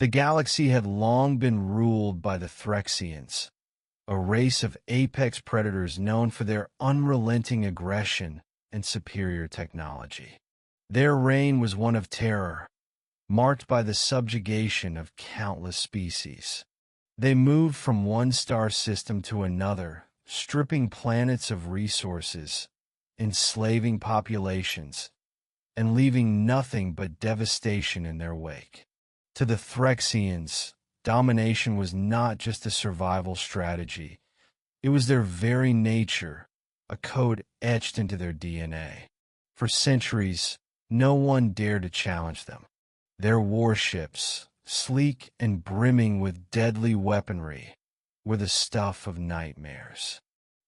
The galaxy had long been ruled by the Threxians, a race of apex predators known for their unrelenting aggression and superior technology. Their reign was one of terror, marked by the subjugation of countless species. They moved from one star system to another, stripping planets of resources, enslaving populations, and leaving nothing but devastation in their wake. To the Threxians, domination was not just a survival strategy. It was their very nature, a code etched into their DNA. For centuries, no one dared to challenge them. Their warships, sleek and brimming with deadly weaponry, were the stuff of nightmares.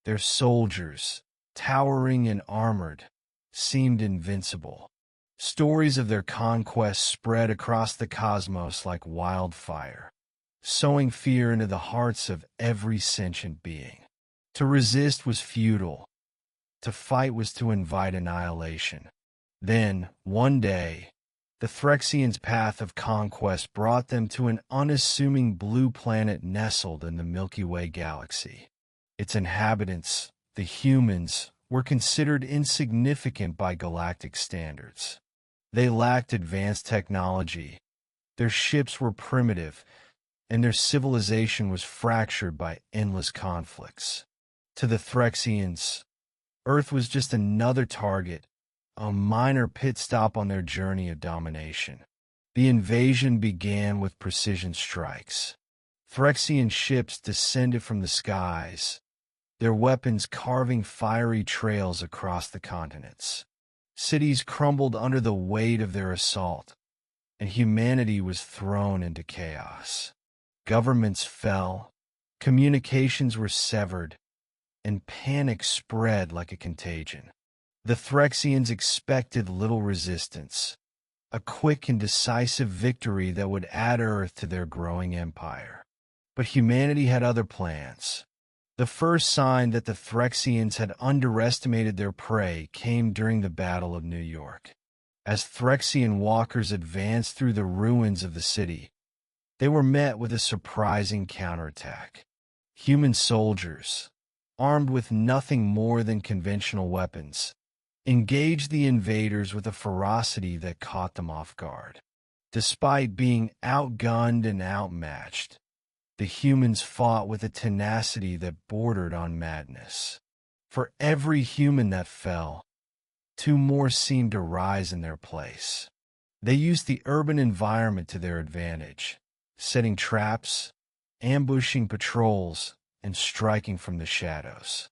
Their soldiers, towering and armored, seemed invincible. Stories of their conquests spread across the cosmos like wildfire, sowing fear into the hearts of every sentient being. To resist was futile. To fight was to invite annihilation. Then, one day, the Threxians' path of conquest brought them to an unassuming blue planet nestled in the Milky Way galaxy. Its inhabitants, the humans, were considered insignificant by galactic standards. They lacked advanced technology, their ships were primitive, and their civilization was fractured by endless conflicts. To the Threxians, Earth was just another target, a minor pit stop on their journey of domination. The invasion began with precision strikes. Threxian ships descended from the skies, their weapons carving fiery trails across the continents. Cities crumbled under the weight of their assault, and humanity was thrown into chaos. Governments fell, communications were severed, and panic spread like a contagion. The Threxians expected little resistance, a quick and decisive victory that would add Earth to their growing empire. But humanity had other plans. The first sign that the Threxians had underestimated their prey came during the Battle of New York. As Threxian walkers advanced through the ruins of the city, they were met with a surprising counterattack. Human soldiers, armed with nothing more than conventional weapons, engaged the invaders with a ferocity that caught them off guard. Despite being outgunned and outmatched, the humans fought with a tenacity that bordered on madness. For every human that fell, two more seemed to rise in their place. They used the urban environment to their advantage, setting traps, ambushing patrols, and striking from the shadows.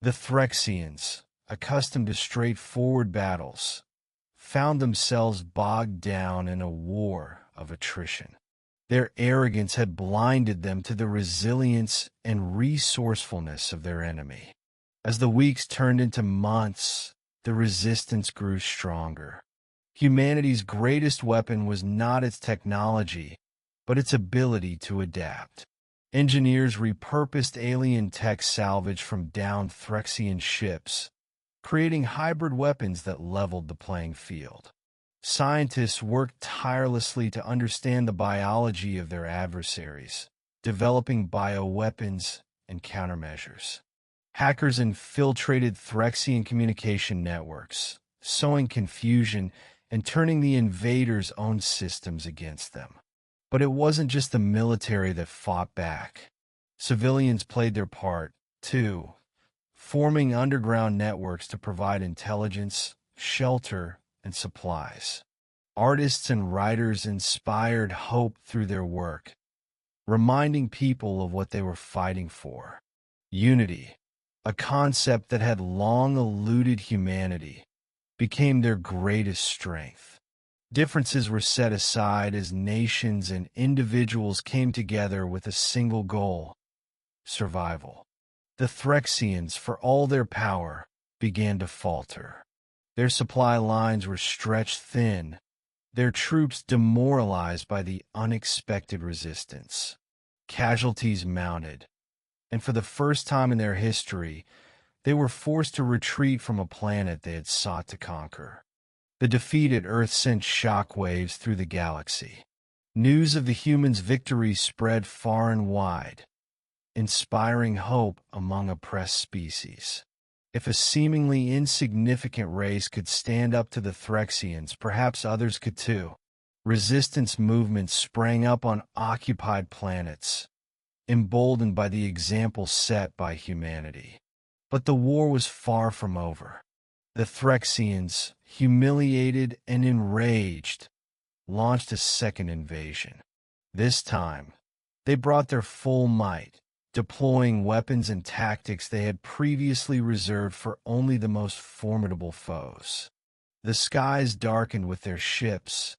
The Threxians, accustomed to straightforward battles, found themselves bogged down in a war of attrition. Their arrogance had blinded them to the resilience and resourcefulness of their enemy. As the weeks turned into months, the resistance grew stronger. Humanity's greatest weapon was not its technology, but its ability to adapt. Engineers repurposed alien tech salvaged from downed Threxian ships, creating hybrid weapons that leveled the playing field. Scientists worked tirelessly to understand the biology of their adversaries, developing bioweapons and countermeasures. Hackers infiltrated Threxian communication networks, sowing confusion and turning the invaders' own systems against them. But it wasn't just the military that fought back. Civilians played their part, too, forming underground networks to provide intelligence, shelter, and supplies. Artists and writers inspired hope through their work, reminding people of what they were fighting for. Unity, a concept that had long eluded humanity, became their greatest strength. Differences were set aside as nations and individuals came together with a single goal: survival. The Threxians, for all their power, began to falter. Their supply lines were stretched thin, their troops demoralized by the unexpected resistance. Casualties mounted, and for the first time in their history, they were forced to retreat from a planet they had sought to conquer. The defeat at Earth sent shockwaves through the galaxy. News of the humans' victory spread far and wide, inspiring hope among oppressed species. If a seemingly insignificant race could stand up to the Threxians, perhaps others could too. Resistance movements sprang up on occupied planets, emboldened by the example set by humanity. But the war was far from over. The Threxians, humiliated and enraged, launched a second invasion. This time, they brought their full might, deploying weapons and tactics they had previously reserved for only the most formidable foes. The skies darkened with their ships,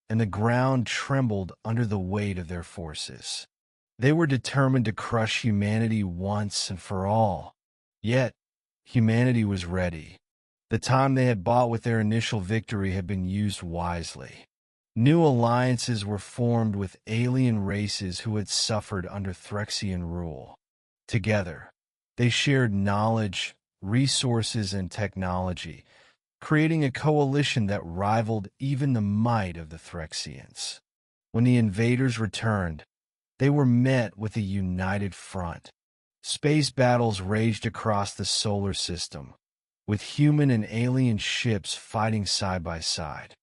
and the ground trembled under the weight of their forces. They were determined to crush humanity once and for all. Yet, humanity was ready. The time they had bought with their initial victory had been used wisely. New alliances were formed with alien races who had suffered under Threxian rule. Together, they shared knowledge, resources, and technology, creating a coalition that rivaled even the might of the Threxians. When the invaders returned, they were met with a united front. Space battles raged across the solar system, with human and alien ships fighting side by side.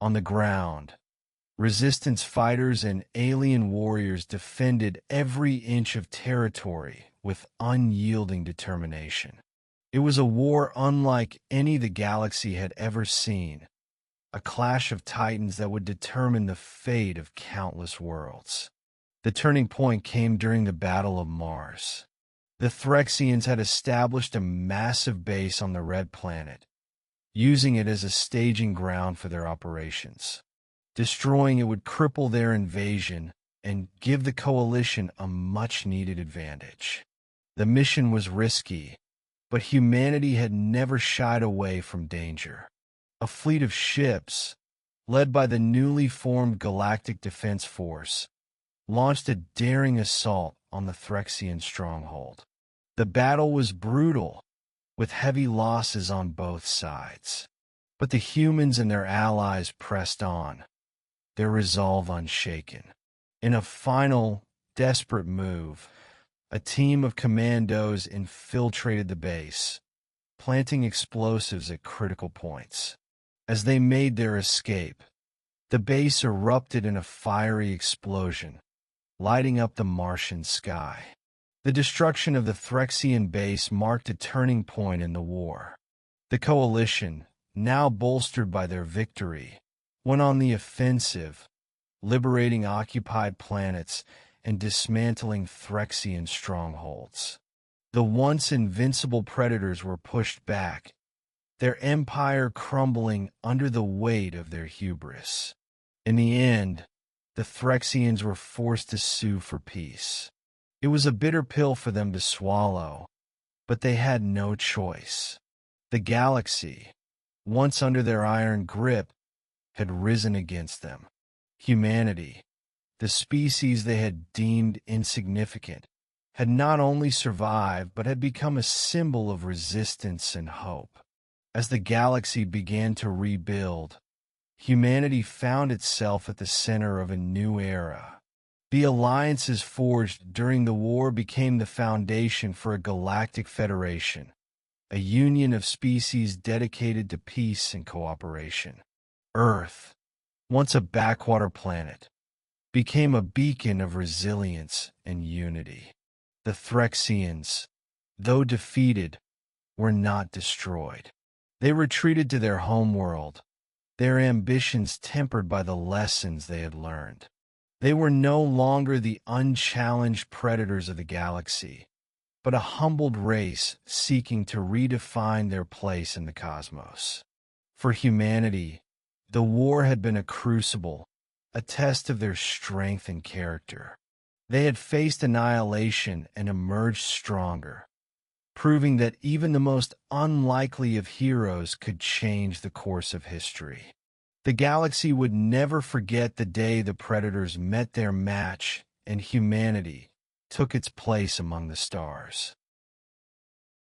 On the ground, resistance fighters and alien warriors defended every inch of territory with unyielding determination. It was a war unlike any the galaxy had ever seen, a clash of titans that would determine the fate of countless worlds. The turning point came during the Battle of Mars. The Threxians had established a massive base on the Red Planet, using it as a staging ground for their operations. Destroying it would cripple their invasion and give the coalition a much-needed advantage. The mission was risky, but humanity had never shied away from danger. A fleet of ships, led by the newly formed Galactic Defense Force, launched a daring assault on the Threxian stronghold. The battle was brutal, with heavy losses on both sides. But the humans and their allies pressed on, their resolve unshaken. In a final, desperate move, a team of commandos infiltrated the base, planting explosives at critical points. As they made their escape, the base erupted in a fiery explosion, lighting up the Martian sky. The destruction of the Threxian base marked a turning point in the war. The coalition, now bolstered by their victory, went on the offensive, liberating occupied planets and dismantling Threxian strongholds. The once invincible predators were pushed back, their empire crumbling under the weight of their hubris. In the end, the Threxians were forced to sue for peace. It was a bitter pill for them to swallow, but they had no choice. The galaxy, once under their iron grip, had risen against them. Humanity, the species they had deemed insignificant, had not only survived but had become a symbol of resistance and hope. As the galaxy began to rebuild, humanity found itself at the center of a new era. The alliances forged during the war became the foundation for a galactic federation, a union of species dedicated to peace and cooperation. Earth, once a backwater planet, became a beacon of resilience and unity. The Threxians, though defeated, were not destroyed. They retreated to their homeworld, their ambitions tempered by the lessons they had learned. They were no longer the unchallenged predators of the galaxy, but a humbled race seeking to redefine their place in the cosmos. For humanity, the war had been a crucible, a test of their strength and character. They had faced annihilation and emerged stronger, proving that even the most unlikely of heroes could change the course of history. The galaxy would never forget the day the predators met their match and humanity took its place among the stars.